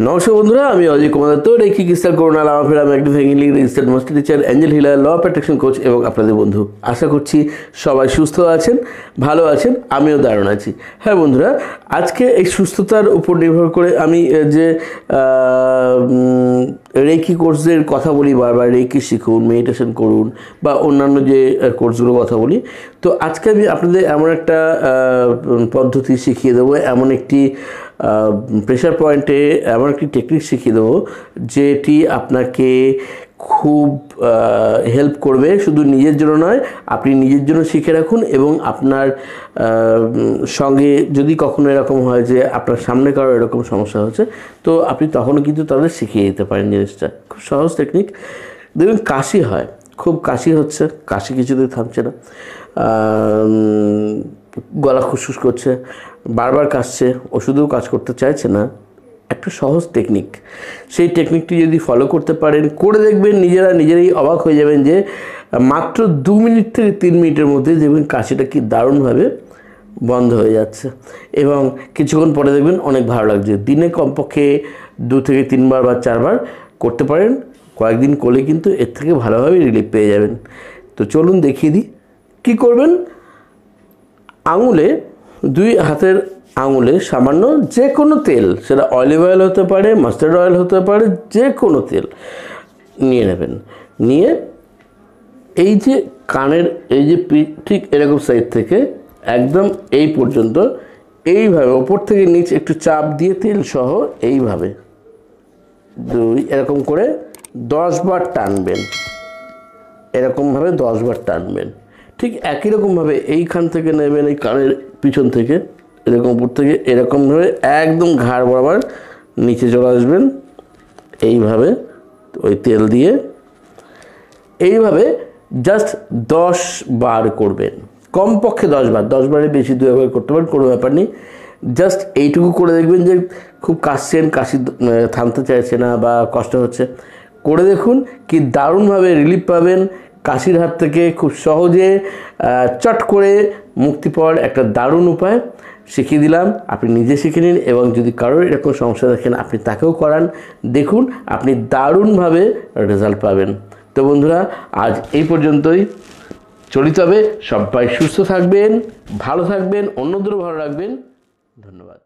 নমস্কার বন্ধুরা, আমি অজয় কুমার দত্ত, রেকি ক্রিস্টাল করোনা লামা ফেরাম একটি family registered master teacher, angel healer, ল প্যাট্রিকশন কোচ এবং আপনাদের বন্ধু। আশা করছি সবাই সুস্থ আছেন, ভালো আছেন, আমিও দারুণ আছি। হ্যাঁ বন্ধুরা, আজকে এই সুস্থতার উপর নির্ভর করে আমি যে রেকি কোর্সের কথা বলি বারবার, রেকি শিখুন, মেডিটেশন করুন বা অন্যান্য যে কোর্সগুলোর কথা বলি, তো আজকে আমি আপনাদের এমন একটা পদ্ধতি শিখিয়ে দেবো, এমন একটি প্রেশার পয়েন্টে এমন একটি টেকনিক শিখিয়ে দেবো যেটি আপনাকে খুব হেল্প করবে। শুধু নিজের জন্য নয়, আপনি নিজের জন্য শিখে রাখুন এবং আপনার সঙ্গে যদি কখনো এরকম হয় যে আপনার সামনে কারো এরকম সমস্যা হচ্ছে, তো আপনি তখনও কিন্তু তাদের শিখিয়ে দিতে পারেন জিনিসটা। খুব সহজ টেকনিক। দেখবেন কাশি হয়, খুব কাশি হচ্ছে, কাশি কিছুতেই থামছে না, গলা খুসখুস করছে, বারবার কাশছে, ওষুধেও কাজ করতে চাইছে না। একটা সহজ টেকনিক, সেই টেকনিকটি যদি ফলো করতে পারেন, করে দেখবেন নিজেরাই অবাক হয়ে যাবেন যে মাত্র 2 মিনিট থেকে 3 মিনিটের মধ্যে দেখবেন কাশিটা কি দারুণভাবে বন্ধ হয়ে যাচ্ছে এবং কিছুক্ষণ পরে দেখবেন অনেক ভালো লাগছে। দিনে কমপক্ষে 2 থেকে 3 বার বা 4 বার করতে পারেন, কয়েকদিন করলে কিন্তু এর থেকে ভালোভাবে রিলিফ পেয়ে যাবেন। তো চলুন দেখিয়ে দিই কী করবেন। আঙুলে, 2 হাতের আঙুলে সামান্য যে কোনো তেল, সেটা অলিভ অয়েল হতে পারে, মাস্টার্ড অয়েল হতে পারে, যে কোনো তেল নিয়ে নেবেন। নিয়ে এই যে কানের এই যে ঠিক এরকম সাইড থেকে একদম এই পর্যন্ত এইভাবে ওপর থেকে নিচে একটু চাপ দিয়ে তেল সহ এইভাবে এরকম করে 10 বার টানবেন। এরকমভাবে 10 বার টানবেন। ঠিক একই রকমভাবে এইখান থেকে নেবেন, এই কানের পিছন থেকে এরকম উপর থেকে এরকমভাবে একদম ঘাড় বরাবর নিচে চলে আসবেন। এইভাবে ওই তেল দিয়ে এইভাবে জাস্ট 10 বার করবেন, কমপক্ষে 10 বার। 10 বারের বেশি 2 বার করতে পারেন, কোনো ব্যাপার নেই। জাস্ট এইটুকু করে দেখবেন যে খুব কাশছেন, কাশি থামতে চাইছে না বা কষ্ট হচ্ছে, করে দেখুন কি দারুণভাবে রিলিফ পাবেন। কাশির হাত থেকে খুব সহজে চট করে মুক্তি পাওয়ার একটা দারুণ উপায় শিখিয়ে দিলাম। আপনি নিজে শিখে নিন এবং যদি কারোর এরকম সমস্যা দেখেন আপনি তাকেও করান, দেখুন আপনি দারুণভাবে রেজাল্ট পাবেন। তো বন্ধুরা, আজ এই পর্যন্তই। চলিত হবে, সবাই সুস্থ থাকবেন, ভালো থাকবেন, অন্যদেরও ভালো রাখবেন। ধন্যবাদ।